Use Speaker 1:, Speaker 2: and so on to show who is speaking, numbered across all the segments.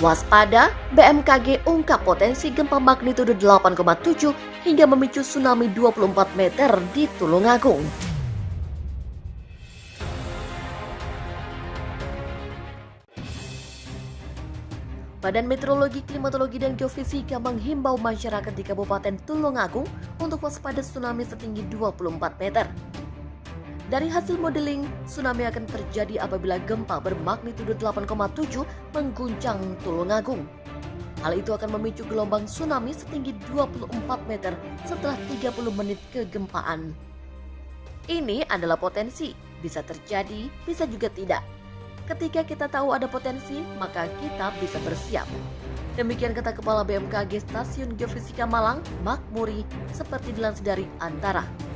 Speaker 1: Waspada, BMKG ungkap potensi gempa magnitudo 8,7 hingga memicu tsunami 24 meter di Tulungagung. Badan Meteorologi, Klimatologi, dan Geofisika menghimbau masyarakat di Kabupaten Tulungagung untuk waspada tsunami setinggi 24 meter. Dari hasil modeling, tsunami akan terjadi apabila gempa bermagnitudo 8,7 mengguncang Tulungagung. Hal itu akan memicu gelombang tsunami setinggi 24 meter setelah 30 menit kegempaan. Ini adalah potensi, bisa terjadi, bisa juga tidak. Ketika kita tahu ada potensi, maka kita bisa bersiap. Demikian kata Kepala BMKG Stasiun Geofisika Malang, Makmuri, seperti dilansir dari Antara.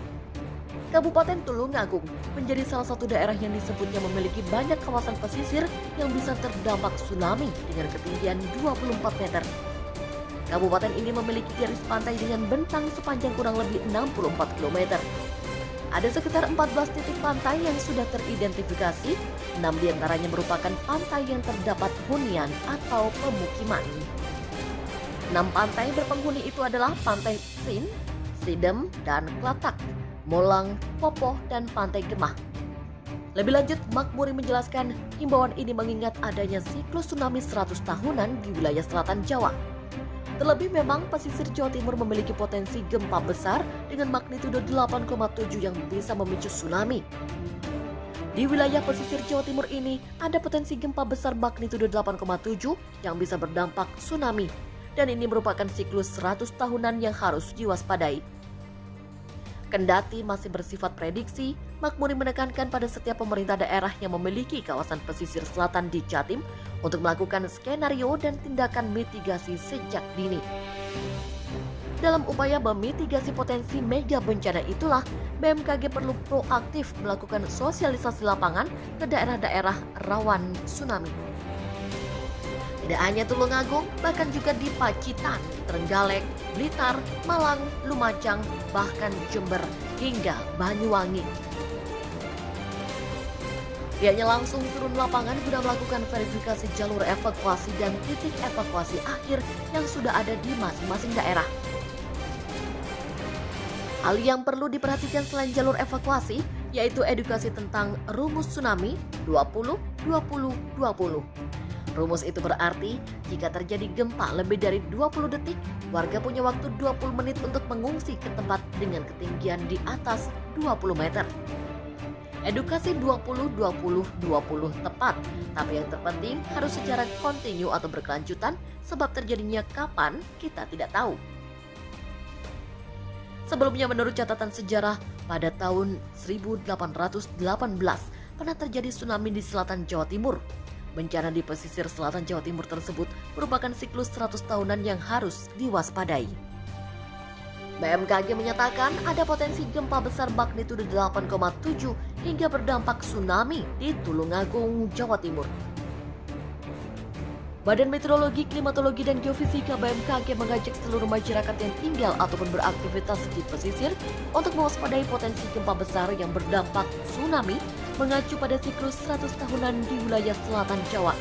Speaker 1: Kabupaten Tulungagung menjadi salah satu daerah yang disebutnya memiliki banyak kawasan pesisir yang bisa terdampak tsunami dengan ketinggian 24 meter. Kabupaten ini memiliki garis pantai dengan bentang sepanjang kurang lebih 64 km. Ada sekitar 14 titik pantai yang sudah teridentifikasi, 6 diantaranya merupakan pantai yang terdapat hunian atau pemukiman. 6 pantai berpenghuni itu adalah Pantai Sin, Sidem, dan Klatak, Molang, Popoh, dan Pantai Gemah. Lebih lanjut, Makmuri menjelaskan himbauan ini mengingat adanya siklus tsunami 100 tahunan di wilayah selatan Jawa. Terlebih memang pesisir Jawa Timur memiliki potensi gempa besar dengan magnitudo 8,7 yang bisa memicu tsunami. Di wilayah pesisir Jawa Timur ini ada potensi gempa besar magnitudo 8,7 yang bisa berdampak tsunami. Dan ini merupakan siklus 100 tahunan yang harus diwaspadai. Kendati masih bersifat prediksi, Makmuri menekankan pada setiap pemerintah daerah yang memiliki kawasan pesisir selatan di Jatim untuk melakukan skenario dan tindakan mitigasi sejak dini. Dalam upaya memitigasi potensi mega bencana itulah, BMKG perlu proaktif melakukan sosialisasi lapangan ke daerah-daerah rawan tsunami. Tidak hanya Tulungagung, bahkan juga di Pacitan, Trenggalek, Blitar, Malang, Lumajang, bahkan Jember, hingga Banyuwangi. Pihaknya langsung turun lapangan guna melakukan verifikasi jalur evakuasi dan titik evakuasi akhir yang sudah ada di masing-masing daerah. Hal yang perlu diperhatikan selain jalur evakuasi, yaitu edukasi tentang rumus tsunami 20-20-20. Rumus itu berarti jika terjadi gempa lebih dari 20 detik, warga punya waktu 20 menit untuk mengungsi ke tempat dengan ketinggian di atas 20 meter. Edukasi 20-20-20 tepat, tapi yang terpenting harus secara kontinu atau berkelanjutan sebab terjadinya kapan kita tidak tahu. Sebelumnya menurut catatan sejarah, pada tahun 1818 pernah terjadi tsunami di selatan Jawa Timur. Bencana di pesisir selatan Jawa Timur tersebut merupakan siklus 100 tahunan yang harus diwaspadai. BMKG menyatakan ada potensi gempa besar magnitudo 8,7 hingga berdampak tsunami di Tulungagung, Jawa Timur. Badan Meteorologi, Klimatologi, dan Geofisika BMKG mengajak seluruh masyarakat yang tinggal ataupun beraktivitas di pesisir untuk mewaspadai potensi gempa besar yang berdampak tsunami mengacu pada siklus 100 tahunan di wilayah selatan Jawa.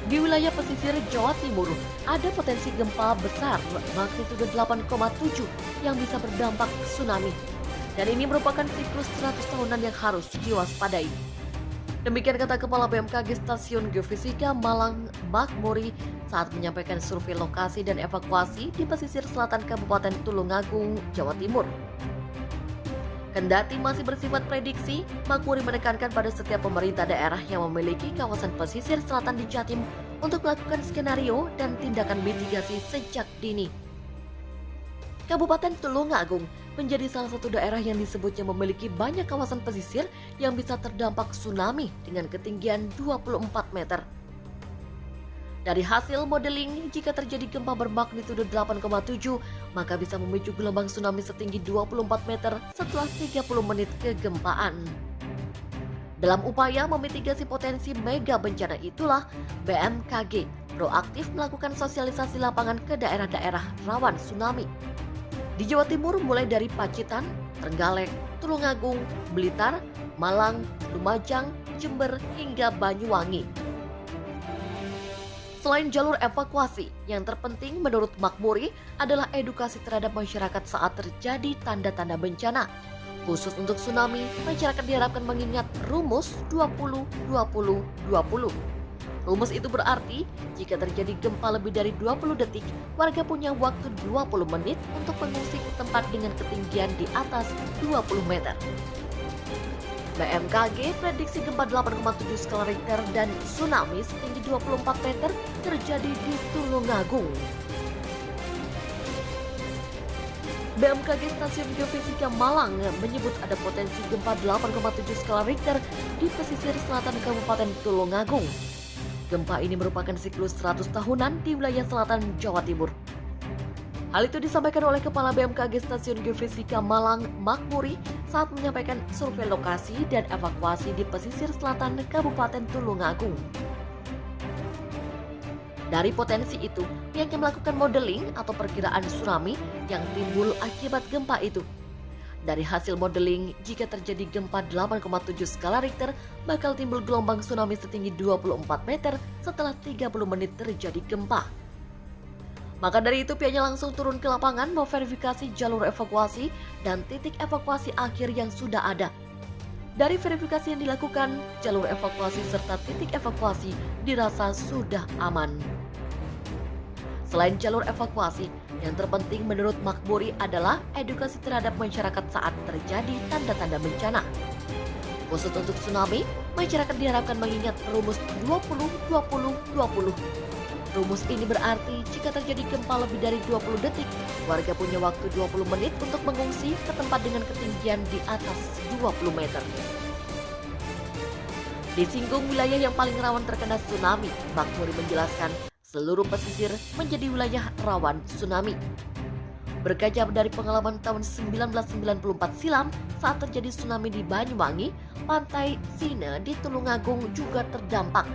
Speaker 1: Di wilayah pesisir Jawa Timur ada potensi gempa besar magnitudo 8,7 yang bisa berdampak tsunami. Dan ini merupakan siklus 100 tahunan yang harus diwaspadai. Demikian kata Kepala BMKG Stasiun Geofisika Malang, Makmuri, saat menyampaikan survei lokasi dan evakuasi di pesisir selatan Kabupaten Tulungagung, Jawa Timur. Kendati masih bersifat prediksi, Makmuri menekankan pada setiap pemerintah daerah yang memiliki kawasan pesisir selatan di Jatim untuk melakukan skenario dan tindakan mitigasi sejak dini. Kabupaten Tulungagung menjadi salah satu daerah yang disebutnya memiliki banyak kawasan pesisir yang bisa terdampak tsunami dengan ketinggian 24 meter. Dari hasil modeling, jika terjadi gempa bermagnitudo 8,7, maka bisa memicu gelombang tsunami setinggi 24 meter setelah 30 menit kegempaan. Dalam upaya memitigasi potensi mega bencana itulah, BMKG proaktif melakukan sosialisasi lapangan ke daerah-daerah rawan tsunami. Di Jawa Timur mulai dari Pacitan, Trenggalek, Tulungagung, Blitar, Malang, Lumajang, Jember, hingga Banyuwangi. Selain jalur evakuasi, yang terpenting menurut Makmuri adalah edukasi terhadap masyarakat saat terjadi tanda-tanda bencana. Khusus untuk tsunami, masyarakat diharapkan mengingat rumus 20-20-20. Rumus itu berarti jika terjadi gempa lebih dari 20 detik, warga punya waktu 20 menit untuk mengungsi ke tempat dengan ketinggian di atas 20 meter. BMKG prediksi gempa 8,7 skala Richter dan tsunami setinggi 24 meter terjadi di Tulungagung. BMKG Stasiun Geofisika Malang menyebut ada potensi gempa 8,7 skala Richter di pesisir selatan Kabupaten Tulungagung. Gempa ini merupakan siklus 100 tahunan di wilayah selatan Jawa Timur. Hal itu disampaikan oleh Kepala BMKG Stasiun Geofisika Malang, Makmuri, saat menyampaikan survei lokasi dan evakuasi di pesisir selatan Kabupaten Tulungagung. Dari potensi itu, pihaknya melakukan modeling atau perkiraan tsunami yang timbul akibat gempa itu. Dari hasil modeling, jika terjadi gempa 8,7 skala Richter, bakal timbul gelombang tsunami setinggi 24 meter setelah 30 menit terjadi gempa. Maka dari itu pihaknya langsung turun ke lapangan memverifikasi jalur evakuasi dan titik evakuasi akhir yang sudah ada. Dari verifikasi yang dilakukan, jalur evakuasi serta titik evakuasi dirasa sudah aman. Selain jalur evakuasi, yang terpenting menurut Makmuri adalah edukasi terhadap masyarakat saat terjadi tanda-tanda bencana. Khusus untuk tsunami, masyarakat diharapkan mengingat rumus 20-20-20. Rumus ini berarti jika terjadi gempa lebih dari 20 detik, warga punya waktu 20 menit untuk mengungsi ke tempat dengan ketinggian di atas 20 meter. Disinggung wilayah yang paling rawan terkena tsunami, Makmuri menjelaskan seluruh pesisir menjadi wilayah rawan tsunami. Berkaca dari pengalaman tahun 1994 silam saat terjadi tsunami di Banyuwangi, pantai Sine di Tulungagung juga terdampak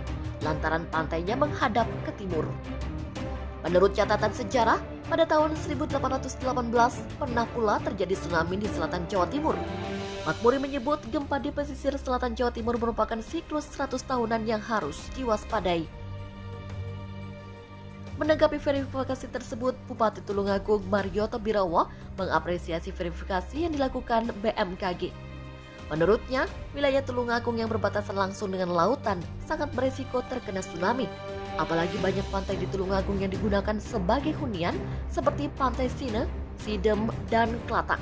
Speaker 1: lantaran pantainya menghadap ke timur. Menurut catatan sejarah, pada tahun 1818 pernah pula terjadi tsunami di selatan Jawa Timur. Makmuri menyebut gempa di pesisir selatan Jawa Timur merupakan siklus 100 tahunan yang harus diwaspadai. Menanggapi verifikasi tersebut, Bupati Tulungagung Marioto Birawa mengapresiasi verifikasi yang dilakukan BMKG. Menurutnya, wilayah Tulungagung yang berbatasan langsung dengan lautan sangat beresiko terkena tsunami. Apalagi banyak pantai di Tulungagung yang digunakan sebagai hunian seperti Pantai Sine, Sidem, dan Klatak.